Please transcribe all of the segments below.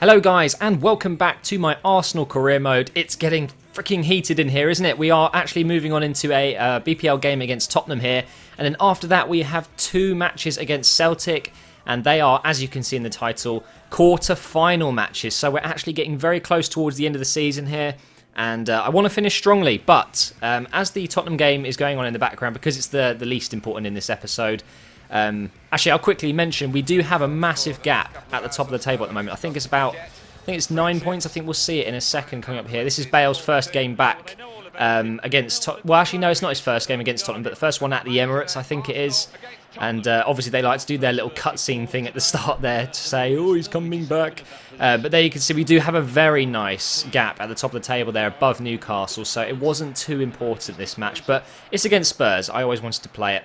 Hello guys, and welcome back to my Arsenal career mode. It's getting freaking heated in here, isn't it? We are actually moving on into a BPL game against Tottenham here, and then after that we have two matches against Celtic, and they are, as you can see in the title, quarter-final matches. So we're actually getting very close towards the end of the season here, and I want to finish strongly, but as the Tottenham game is going on in the background, because it's the least important in this episode, actually, I'll quickly mention we do have a massive gap at the top of the table at the moment. I think it's 9 points. I think we'll see it in a second coming up here. This is Bale's first game back against Tottenham. Well, actually, no, it's not his first game against Tottenham, but the first one at the Emirates, I think it is. And obviously, they like to do their little cutscene thing at the start there to say, oh, he's coming back. But there you can see we do have a very nice gap at the top of the table there above Newcastle. So it wasn't too important this match, but it's against Spurs. I always wanted to play it.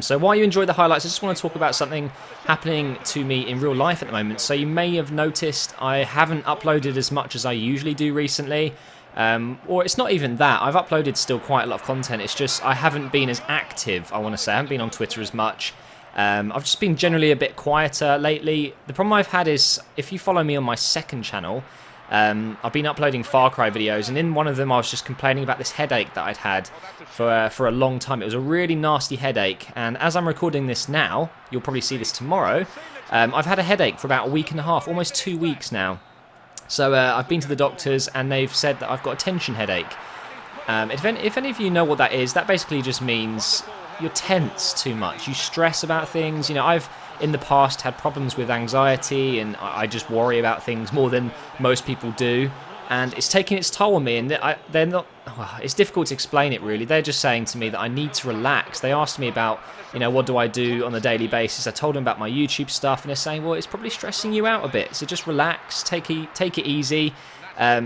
So while you enjoy the highlights, I just want to talk about something happening to me in real life at the moment. So you may have noticed I haven't uploaded as much as I usually do recently. Or it's not even that. I've uploaded still quite a lot of content. It's just I haven't been as active, I want to say. I haven't been on Twitter as much. I've just been generally a bit quieter lately. The problem I've had is, if you follow me on my second channel, I've been uploading Far Cry videos, and in one of them I was just complaining about this headache that I'd had for a long time. It was a really nasty headache, and as I'm recording this now, you'll probably see this tomorrow, I've had a headache for about a week and a half, almost 2 weeks now. So I've been to the doctors, and they've said that I've got a tension headache. If any of you know what that is, that basically just means you're tense too much. You stress about things. You know, I've in the past had problems with anxiety, and I just worry about things more than most people do, and it's taking its toll on me. And they're not. Well, it's difficult to explain it really. They're just saying to me that I need to relax. They asked me about, you know, what do I do on a daily basis. I told them about my YouTube stuff, and they're saying, well, it's probably stressing you out a bit, so just relax, take it easy.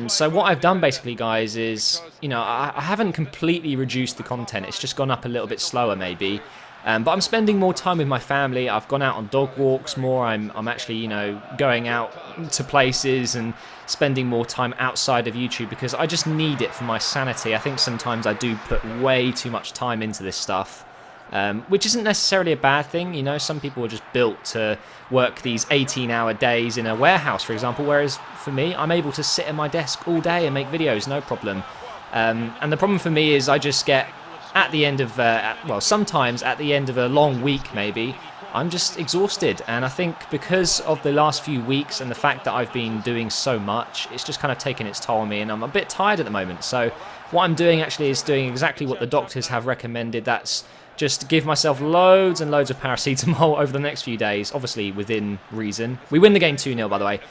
So what I've done basically, guys, is, you know, I haven't completely reduced the content. It's just gone up a little bit slower maybe. But I'm spending more time with my family. I've gone out on dog walks more. I'm actually, you know, going out to places and spending more time outside of YouTube because I just need it for my sanity. I think sometimes I do put way too much time into this stuff, which isn't necessarily a bad thing. You know, some people are just built to work these 18-hour days in a warehouse, for example, whereas for me, I'm able to sit at my desk all day and make videos, no problem. And the problem for me is I just get at the end of, well, sometimes at the end of a long week maybe, I'm just exhausted. And I think because of the last few weeks and the fact that I've been doing so much, it's just kind of taken its toll on me, and I'm a bit tired at the moment. So what I'm doing actually is doing exactly what the doctors have recommended. That's just give myself loads and loads of paracetamol over the next few days, obviously within reason. We win the game 2-0, by the way.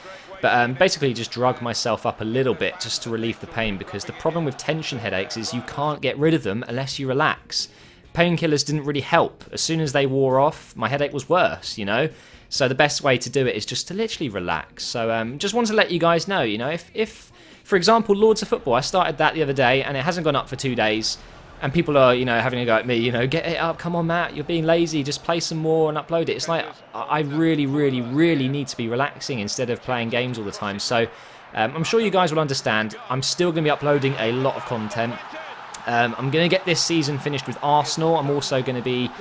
But basically just drug myself up a little bit just to relieve the pain, because the problem with tension headaches is you can't get rid of them unless you relax. Painkillers didn't really help. As soon as they wore off, my headache was worse, you know? So the best way to do it is just to literally relax. So just wanted to let you guys know, you know, if for example, Lords of Football, I started that the other day and it hasn't gone up for 2 days. And people are, you know, having a go at me, you know, get it up, come on, Matt, you're being lazy, just play some more and upload it. It's like, I really, really, really need to be relaxing instead of playing games all the time. So I'm sure you guys will understand. I'm still going to be uploading a lot of content. I'm going to get this season finished with Arsenal. I'm also going to be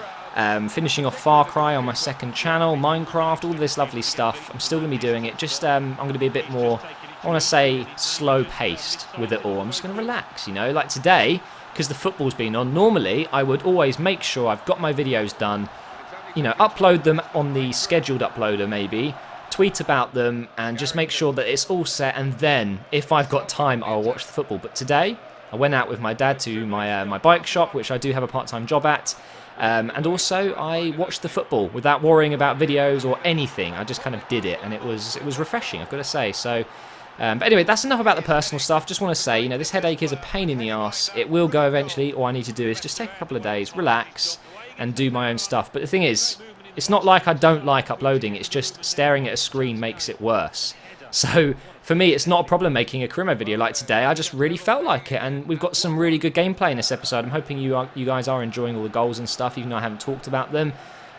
finishing off Far Cry on my second channel, Minecraft, all this lovely stuff. I'm still going to be doing it. Just, I'm going to be a bit more, I want to say, slow-paced with it all. I'm just going to relax, you know, like today, because the football's been on. Normally, I would always make sure I've got my videos done, you know, upload them on the scheduled uploader maybe, tweet about them, and just make sure that it's all set, and then, if I've got time, I'll watch the football. But today, I went out with my dad to my bike shop, which I do have a part-time job at, and also I watched the football without worrying about videos or anything. I just kind of did it, and it was refreshing, I've got to say. So but anyway, that's enough about the personal stuff. Just want to say, you know, this headache is a pain in the arse. It will go eventually. All I need to do is just take a couple of days, relax, and do my own stuff. But the thing is, it's not like I don't like uploading. It's just staring at a screen makes it worse. So for me, it's not a problem making a career mode video like today. I just really felt like it, and we've got some really good gameplay in this episode. I'm hoping you guys are enjoying all the goals and stuff, even though I haven't talked about them.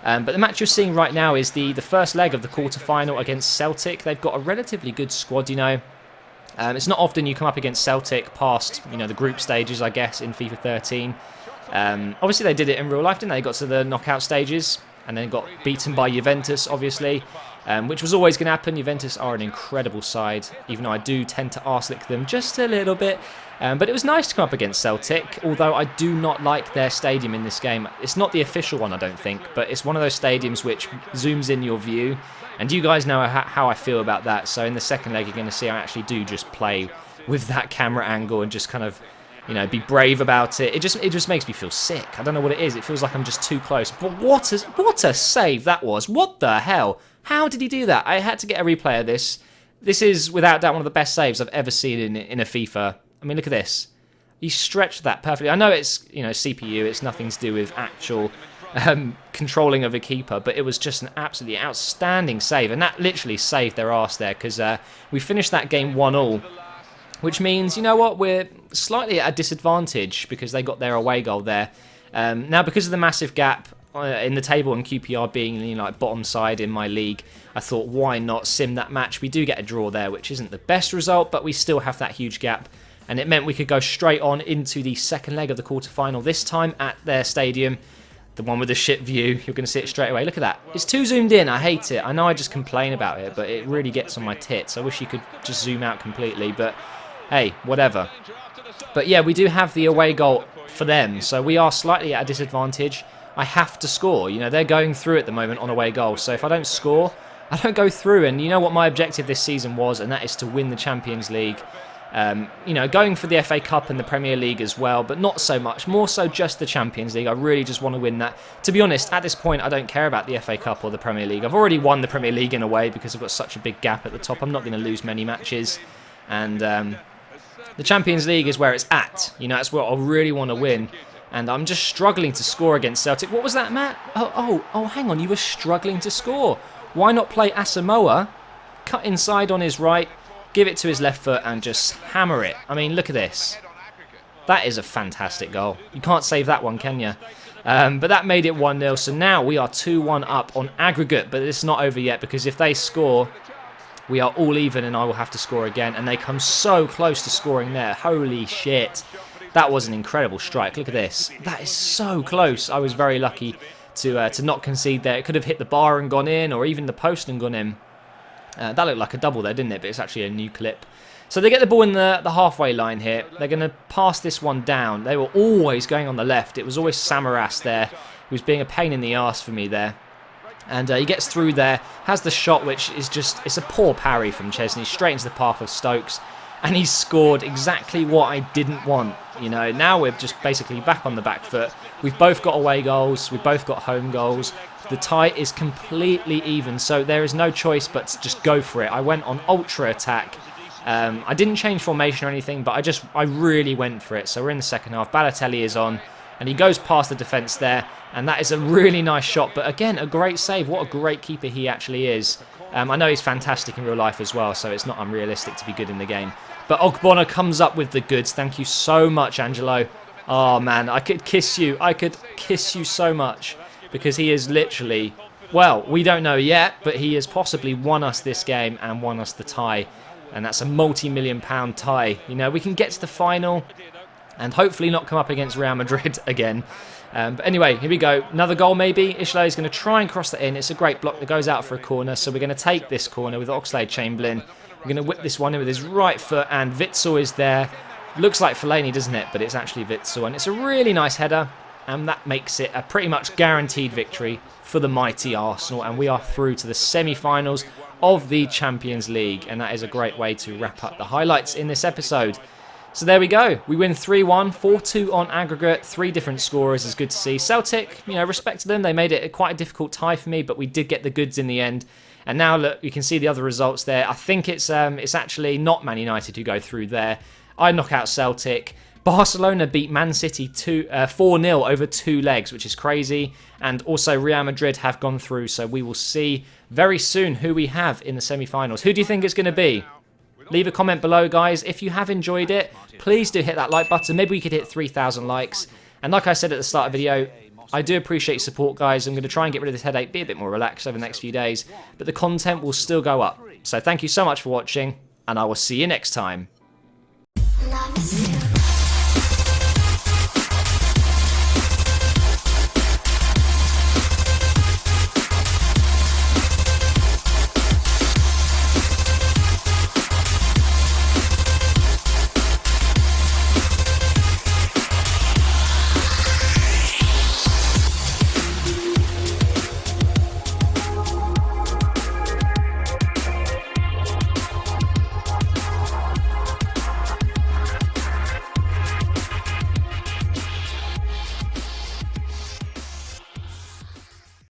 But the match you're seeing right now is the first leg of the quarter-final against Celtic. They've got a relatively good squad, you know. It's not often you come up against Celtic past, you know, the group stages, I guess, in FIFA 13. Obviously, they did it in real life, didn't they? They got to the knockout stages and then got beaten by Juventus, obviously. which was always going to happen. Juventus are an incredible side, even though I do tend to arse-lick them just a little bit. But it was nice to come up against Celtic, although I do not like their stadium in this game. It's not the official one, I don't think, but it's one of those stadiums which zooms in your view. And you guys know how I feel about that. So in the second leg, you're going to see I actually do just play with that camera angle and just kind of, you know, be brave about it. It just makes me feel sick. I don't know what it is. It feels like I'm just too close. But what a save that was. What the hell? How did he do that? I had to get a replay of this. This is, without doubt, one of the best saves I've ever seen in a FIFA. I mean, look at this. He stretched that perfectly. I know it's, you know, CPU. It's nothing to do with actual controlling of a keeper, but it was just an absolutely outstanding save. And that literally saved their arse there, because we finished that game 1-1. Which means, you know what, we're slightly at a disadvantage because they got their away goal there. Now, because of the massive gap in the table and QPR being, you know, like bottom side in my league, I thought, why not sim that match? We do get a draw there, which isn't the best result, but we still have that huge gap. And it meant we could go straight on into the second leg of the quarterfinal, this time at their stadium. The one with the shit view, you're going to see it straight away. Look at that. It's too zoomed in. I hate it. I know I just complain about it, but it really gets on my tits. I wish you could just zoom out completely, but hey, whatever. But yeah, we do have the away goal for them, so we are slightly at a disadvantage. I have to score. You know, they're going through at the moment on away goal, so if I don't score, I don't go through. And you know what my objective this season was, and that is to win the Champions League. You know, going for the FA Cup and the Premier League as well, but not so much. More so just the Champions League. I really just want to win that. To be honest, at this point, I don't care about the FA Cup or the Premier League. I've already won the Premier League in a way because I've got such a big gap at the top. I'm not going to lose many matches. And the Champions League is where it's at. You know, that's what I really want to win. And I'm just struggling to score against Celtic. What was that, Matt? Oh, hang on. You were struggling to score. Why not play Asamoah, cut inside on his right, give it to his left foot and just hammer it? I mean, look at this. That is a fantastic goal. You can't save that one, can you? But that made it 1-0. So now we are 2-1 up on aggregate. But it's not over yet, because if they score, we are all even and I will have to score again. And they come so close to scoring there. Holy shit. That was an incredible strike. Look at this. That is so close. I was very lucky to not concede there. It could have hit the bar and gone in, or even the post and gone in. That looked like a double there, didn't it? But it's actually a new clip. So they get the ball in the halfway line here. They're going to pass this one down. They were always going on the left. It was always Samaras there, who was being a pain in the arse for me there. And he gets through there, has the shot, which is just, it's a poor parry from Chesney, straight into the path of Stokes. And he's scored exactly what I didn't want. You know, now we're just basically back on the back foot. We've both got away goals. We've both got home goals. The tie is completely even, so there is no choice but to just go for it. I went on ultra attack. I didn't change formation or anything, but I really went for it. So we're in the second half. Balotelli is on, and he goes past the defence there, and that is a really nice shot. But again, a great save. What a great keeper he actually is. I know he's fantastic in real life as well, so it's not unrealistic to be good in the game. But Ogbonna comes up with the goods. Thank you so much, Angelo. Oh, man, I could kiss you. I could kiss you so much, because he is literally, well, we don't know yet, but he has possibly won us this game and won us the tie. And that's a multi-million-pound tie. You know, we can get to the final and hopefully not come up against Real Madrid again. But anyway, here we go. Another goal maybe. Ishle is going to try and cross that in. It's a great block that goes out for a corner. So we're going to take this corner with Oxlade-Chamberlain. We're going to whip this one in with his right foot, and Witsel is there. Looks like Fellaini, doesn't it? But it's actually Witsel, and it's a really nice header. And that makes it a pretty much guaranteed victory for the mighty Arsenal. And we are through to the semi-finals of the Champions League. And that is a great way to wrap up the highlights in this episode. So there we go. We win 3-1, 4-2 on aggregate. 3 different scorers is good to see. Celtic, you know, respect to them. They made it quite a difficult tie for me, but we did get the goods in the end. And now, look, you can see the other results there. I think it's actually not Man United who go through there. I knock out Celtic. Barcelona beat Man City 4-0 over 2 legs, which is crazy. And also Real Madrid have gone through, so we will see very soon who we have in the semi-finals. Who do you think it's going to be? Leave a comment below, guys. If you have enjoyed it, please do hit that like button. Maybe we could hit 3,000 likes. And like I said at the start of the video, I do appreciate your support, guys. I'm going to try and get rid of this headache, be a bit more relaxed over the next few days. But the content will still go up. So thank you so much for watching, and I will see you next time.